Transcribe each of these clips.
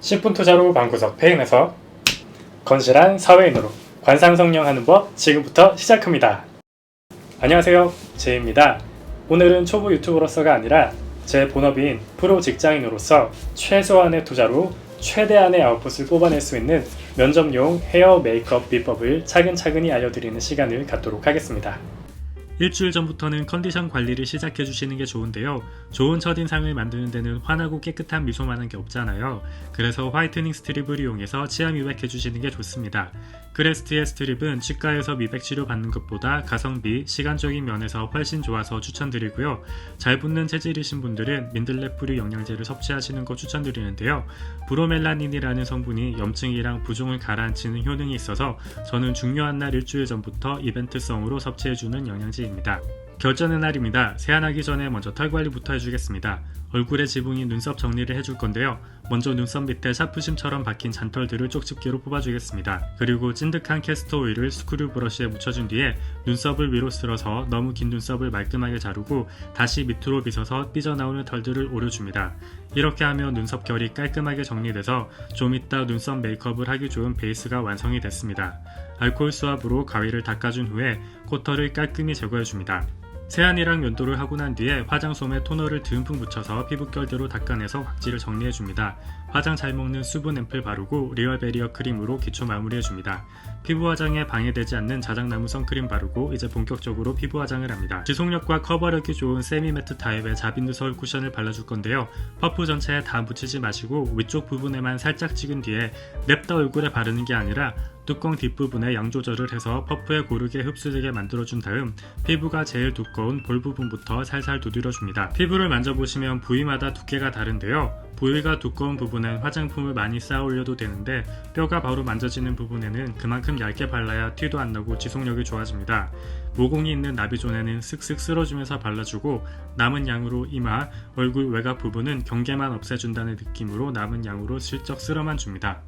10분 투자로 방구석 페인에서 건실한 사회인으로 관상성령하는 법 지금부터 시작합니다. 안녕하세요, 제이입니다. 오늘은 초보 유튜버로서가 아니라 제 본업인 프로 직장인으로서 최소한의 투자로 최대한의 아웃풋을 뽑아낼 수 있는 면접용 헤어 메이크업 비법을 차근차근히 알려드리는 시간을 갖도록 하겠습니다. 일주일 전부터는 컨디션 관리를 시작해 주시는 게 좋은데요. 좋은 첫인상을 만드는 데는 환하고 깨끗한 미소만한 게 없잖아요. 그래서 화이트닝 스트립을 이용해서 치아 미백해 주시는 게 좋습니다. 크레스트의 스트립은 치과에서 미백 치료 받는 것보다 가성비, 시간적인 면에서 훨씬 좋아서 추천드리고요. 잘 붙는 체질이신 분들은 민들레 뿌리 영양제를 섭취하시는 거 추천드리는데요. 브로멜라닌이라는 성분이 염증이랑 부종을 가라앉히는 효능이 있어서 저는 중요한 날 일주일 전부터 이벤트성으로 섭취해주는 영양제입니다. 결전의 날입니다. 세안하기 전에 먼저 털 관리부터 해주겠습니다. 얼굴에 지붕이 눈썹 정리를 해줄 건데요. 먼저 눈썹 밑에 샤프심처럼 박힌 잔털들을 쪽집게로 뽑아주겠습니다. 그리고 찐득한 캐스터 오일을 스크류 브러쉬에 묻혀준 뒤에 눈썹을 위로 쓸어서 너무 긴 눈썹을 말끔하게 자르고 다시 밑으로 빗어서 삐져나오는 털들을 오려줍니다. 이렇게 하면 눈썹 결이 깔끔하게 정리돼서 좀 이따 눈썹 메이크업을 하기 좋은 베이스가 완성이 됐습니다. 알코올 수압으로 가위를 닦아준 후에 코털을 깔끔히 제거해줍니다. 세안이랑 면도를 하고 난 뒤에 화장솜에 토너를 듬뿍 묻혀서 피부결대로 닦아내서 각질을 정리해줍니다. 화장 잘 먹는 수분 앰플 바르고 리얼 베리어 크림으로 기초 마무리해줍니다. 피부 화장에 방해되지 않는 자작나무 선크림 바르고 이제 본격적으로 피부 화장을 합니다. 지속력과 커버력이 좋은 세미 매트 타입의 자빈 누설 쿠션을 발라줄 건데요. 퍼프 전체에 다 묻히지 마시고 위쪽 부분에만 살짝 찍은 뒤에 냅다 얼굴에 바르는 게 아니라 뚜껑 뒷부분에 양 조절을 해서 퍼프에 고르게 흡수되게 만들어준 다음 피부가 제일 두꺼운 볼 부분부터 살살 두드려줍니다. 피부를 만져보시면 부위마다 두께가 다른데요. 부위가 두꺼운 부분은 화장품을 많이 쌓아 올려도 되는데 뼈가 바로 만져지는 부분에는 그만큼 얇게 발라야 티도 안 나고 지속력이 좋아집니다. 모공이 있는 나비존에는 슥슥 쓸어주면서 발라주고 남은 양으로 이마, 얼굴 외곽 부분은 경계만 없애준다는 느낌으로 남은 양으로 슬쩍 쓸어만 줍니다.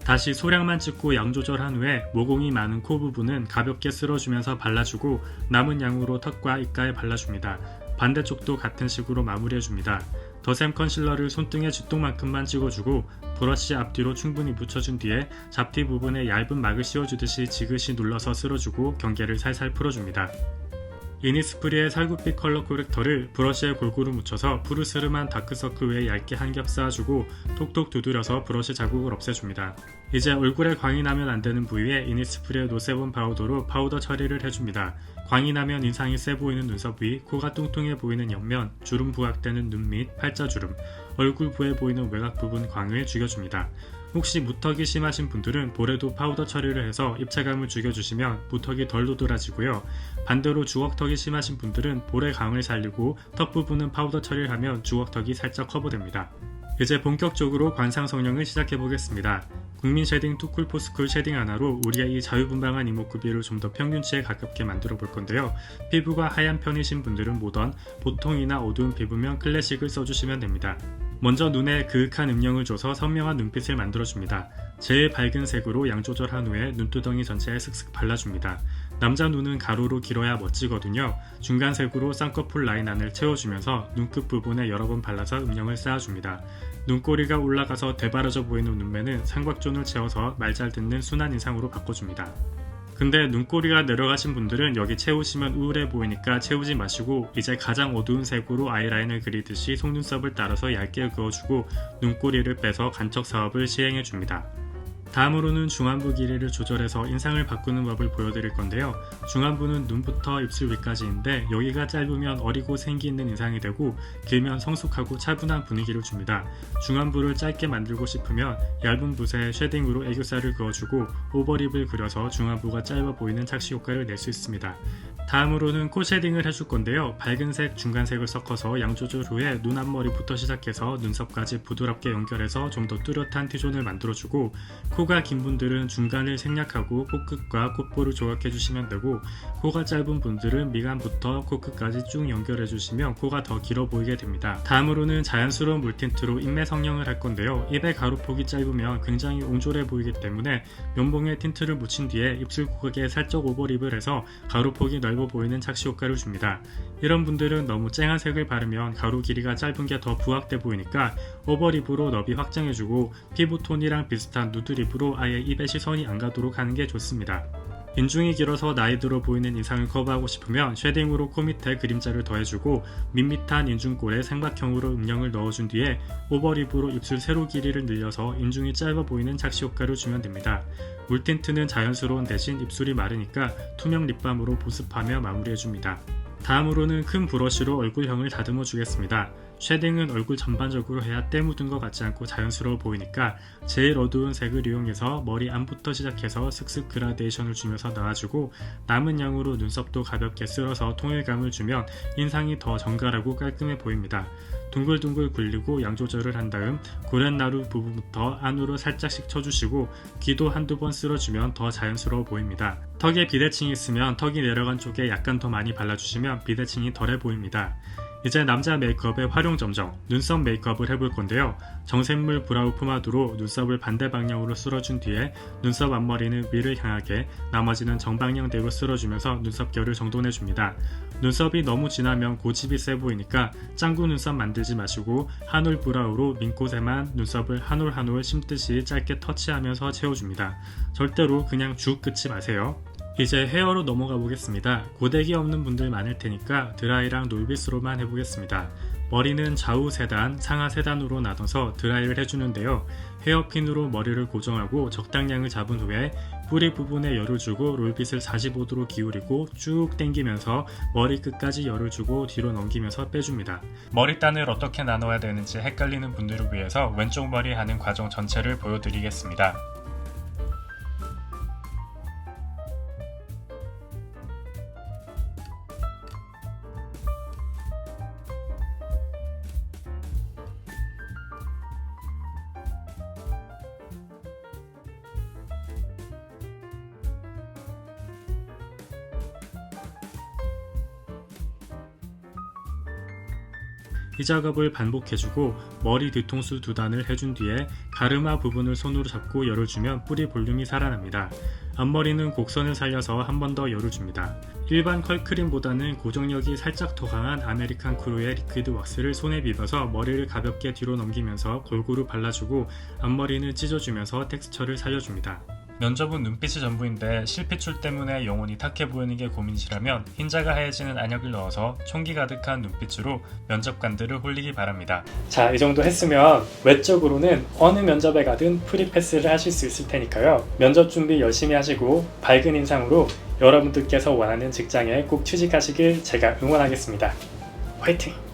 다시 소량만 찍고 양 조절한 후에 모공이 많은 코 부분은 가볍게 쓸어주면서 발라주고 남은 양으로 턱과 입가에 발라줍니다. 반대쪽도 같은 식으로 마무리해줍니다. 더샘 컨실러를 손등에 쥐똥만큼만 찍어주고 브러쉬 앞뒤로 충분히 묻혀준 뒤에 잡티 부분에 얇은 막을 씌워주듯이 지그시 눌러서 쓸어주고 경계를 살살 풀어줍니다. 이니스프리의 살구빛 컬러 코렉터를 브러쉬에 골고루 묻혀서 푸르스름한 다크서클 위에 얇게 한 겹 쌓아주고 톡톡 두드려서 브러쉬 자국을 없애줍니다. 이제 얼굴에 광이 나면 안 되는 부위에 이니스프리의 노세본 파우더로 파우더 처리를 해줍니다. 광이 나면 인상이 세 보이는 눈썹 위, 코가 뚱뚱해 보이는 옆면, 주름 부각되는 눈 밑, 팔자주름, 얼굴 부해 보이는 외곽 부분 광을 죽여줍니다. 혹시 무턱이 심하신 분들은 볼에도 파우더 처리를 해서 입체감을 죽여주시면 무턱이 덜 도드라지고요. 반대로 주걱턱이 심하신 분들은 볼의 광을 살리고 턱 부분은 파우더 처리를 하면 주걱턱이 살짝 커버됩니다. 이제 본격적으로 관상성령을 시작해보겠습니다. 국민 쉐딩 투쿨 포스쿨 쉐딩 하나로 우리의 이 자유분방한 이목구비를 좀 더 평균치에 가깝게 만들어 볼 건데요. 피부가 하얀 편이신 분들은 모던, 보통이나 어두운 피부면 클래식을 써주시면 됩니다. 먼저 눈에 그윽한 음영을 줘서 선명한 눈빛을 만들어줍니다. 제일 밝은 색으로 양 조절한 후에 눈두덩이 전체에 슥슥 발라줍니다. 남자 눈은 가로로 길어야 멋지거든요. 중간색으로 쌍꺼풀 라인 안을 채워주면서 눈끝 부분에 여러 번 발라서 음영을 쌓아줍니다. 눈꼬리가 올라가서 되바라져 보이는 눈매는 삼각존을 채워서 말 잘 듣는 순한 인상으로 바꿔줍니다. 근데 눈꼬리가 내려가신 분들은 여기 채우시면 우울해 보이니까 채우지 마시고 이제 가장 어두운 색으로 아이라인을 그리듯이 속눈썹을 따라서 얇게 그어주고 눈꼬리를 빼서 간척 사업을 시행해줍니다. 다음으로는 중안부 길이를 조절해서 인상을 바꾸는 법을 보여드릴 건데요. 중안부는 눈부터 입술 위까지인데 여기가 짧으면 어리고 생기 있는 인상이 되고 길면 성숙하고 차분한 분위기를 줍니다. 중안부를 짧게 만들고 싶으면 얇은 붓에 쉐딩으로 애교살을 그어주고 오버립을 그려서 중안부가 짧아 보이는 착시 효과를 낼 수 있습니다. 다음으로는 코 쉐딩을 해줄 건데요. 밝은색, 중간색을 섞어서 양 조절 후에 눈 앞머리부터 시작해서 눈썹까지 부드럽게 연결해서 좀 더 뚜렷한 T존을 만들어주고 코가 긴 분들은 중간을 생략하고 코끝과 콧볼을 조각해주시면 되고 코가 짧은 분들은 미간부터 코끝까지 쭉 연결해주시면 코가 더 길어 보이게 됩니다. 다음으로는 자연스러운 물틴트로 인매 성형을 할 건데요. 입의 가루폭이 짧으면 굉장히 옹졸해 보이기 때문에 면봉에 틴트를 묻힌 뒤에 입술 고객에 살짝 오버립을 해서 가루폭이 넓은 짧아 보이는 착시 효과를 줍니다. 이런 분들은 너무 쨍한 색을 바르면 가루 길이가 짧은 게 더 부각돼 보이니까 오버립으로 너비 확장해주고 피부톤이랑 비슷한 누드립으로 아예 입에 시선이 안 가도록 하는 게 좋습니다. 인중이 길어서 나이 들어 보이는 인상을 커버하고 싶으면 쉐딩으로 코 밑에 그림자를 더해주고 밋밋한 인중골에 삼각형으로 음영을 넣어준 뒤에 오버립으로 입술 세로 길이를 늘려서 인중이 짧아 보이는 착시 효과를 주면 됩니다. 물틴트는 자연스러운 대신 입술이 마르니까 투명 립밤으로 보습하며 마무리해줍니다. 다음으로는 큰 브러쉬로 얼굴형을 다듬어 주겠습니다. 쉐딩은 얼굴 전반적으로 해야 때 묻은 것 같지 않고 자연스러워 보이니까 제일 어두운 색을 이용해서 머리 안부터 시작해서 슥슥 그라데이션을 주면서 나와주고 남은 양으로 눈썹도 가볍게 쓸어서 통일감을 주면 인상이 더 정갈하고 깔끔해 보입니다. 둥글둥글 굴리고 양 조절을 한 다음 고렛나루 부분부터 안으로 살짝씩 쳐주시고 귀도 한두 번 쓸어주면 더 자연스러워 보입니다. 턱에 비대칭이 있으면 턱이 내려간 쪽에 약간 더 많이 발라주시면 비대칭이 덜해 보입니다. 이제 남자 메이크업의 활용 점정, 눈썹 메이크업을 해볼 건데요. 정샘물 브라우 포마드로 눈썹을 반대 방향으로 쓸어준 뒤에 눈썹 앞머리는 위를 향하게 나머지는 정방향대로 쓸어주면서 눈썹결을 정돈해줍니다. 눈썹이 너무 진하면 고집이 세 보이니까 짱구 눈썹 만들지 마시고 한올 브라우로 민꽃에만 눈썹을 한 올 한 올 심듯이 짧게 터치하면서 채워줍니다. 절대로 그냥 쭉 긋지 마세요. 이제 헤어로 넘어가 보겠습니다. 고데기 없는 분들 많을 테니까 드라이랑 놀빗으로만 해보겠습니다. 머리는 좌우 3단, 상하 3단으로 나눠서 드라이를 해주는데요. 헤어핀으로 머리를 고정하고 적당량을 잡은 후에 뿌리 부분에 열을 주고 롤빗을 45도로 기울이고 쭉 당기면서 머리 끝까지 열을 주고 뒤로 넘기면서 빼줍니다. 머리단을 어떻게 나눠야 되는지 헷갈리는 분들을 위해서 왼쪽 머리 하는 과정 전체를 보여드리겠습니다. 이 작업을 반복해주고 머리 뒤통수 2단을 해준 뒤에 가르마 부분을 손으로 잡고 열을 주면 뿌리 볼륨이 살아납니다. 앞머리는 곡선을 살려서 한 번 더 열을 줍니다. 일반 컬크림보다는 고정력이 살짝 더 강한 아메리칸 크루의 리퀴드 왁스를 손에 비벼서 머리를 가볍게 뒤로 넘기면서 골고루 발라주고 앞머리는 찢어주면서 텍스처를 살려줍니다. 면접은 눈빛이 전부인데 실핏줄 때문에 영혼이 탁해 보이는 게 고민이시라면 흰자가 하얘지는 안약을 넣어서 총기 가득한 눈빛으로 면접관들을 홀리기 바랍니다. 자, 이 정도 했으면 외적으로는 어느 면접에 가든 프리패스를 하실 수 있을 테니까요. 면접 준비 열심히 하시고 밝은 인상으로 여러분들께서 원하는 직장에 꼭 취직하시길 제가 응원하겠습니다. 화이팅!